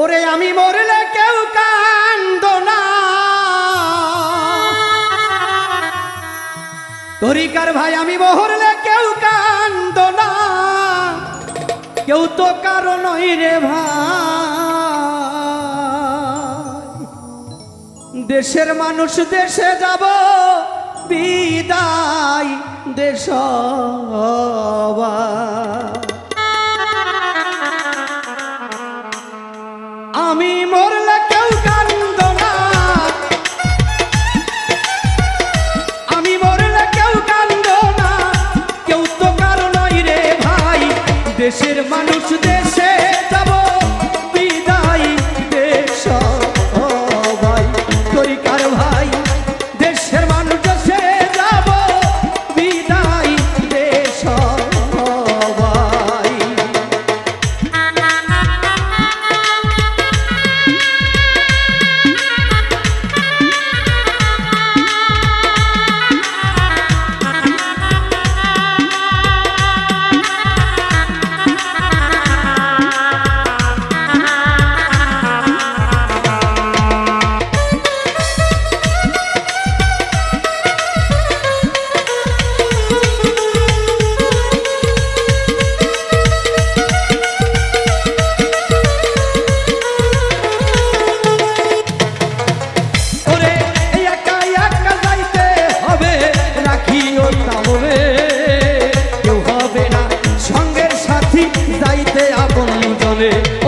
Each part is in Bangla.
ওরে আমি মরলে কেউ কান্দো না, তরিকার ভাই আমি মরলে কেউ কান্দো না, কেউ তো কারো নই রে ভাই। দেশের মানুষ দেশে যাব বিদায় দেশ আমি মরলে কেউ কান্দো না, আমি মরলে কেউ কান্দো না, কেউ তো কারো নয় রে ভাই। দেশের মানুষ দেশে যাব বিদায় দেশ ভাই, তরিকার ভাই। দেশের মানুষ দেশে যাব বিদায় দেশ ভাই।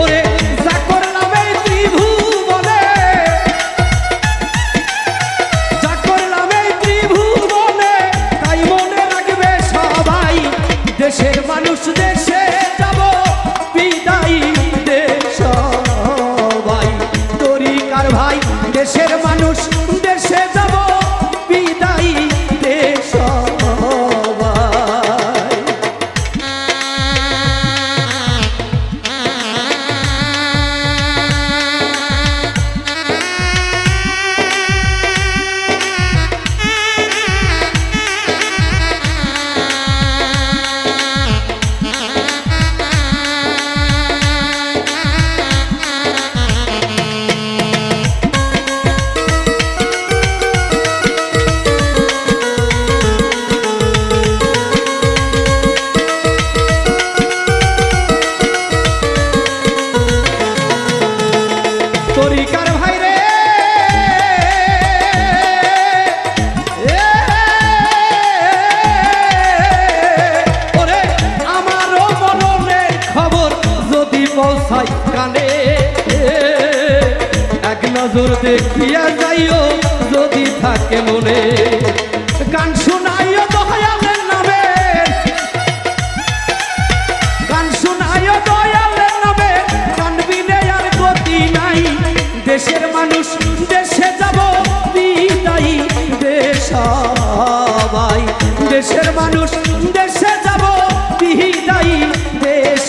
ওরে চাকর নামে ত্রিভুবনে, চাকর নামে ত্রিভুবনে, তাই মনে রাখবে সবাই। দেশের মানুষ দেশে যাব বিদায় দেশ ভাই, তরিকার ভাই। দেশের মানুষ দেশে যাব বিদায় দেশ তরিকার ভাই রে। ওরে আমারও মনের খবর যদি পৌঁছাই কানে, এক নজর দেখিয়া যাইও যদি থাকে মনে। গান শোনাইও দয়ালের নামে, গান শোনাইও দয়ালের নামে, কানবিনে আর গতি নাই। দেশের মানুষ দেশে যাব বিদায় দেশ ভাই, দেশের মানুষ দেশে যাব বিদায় দেশ।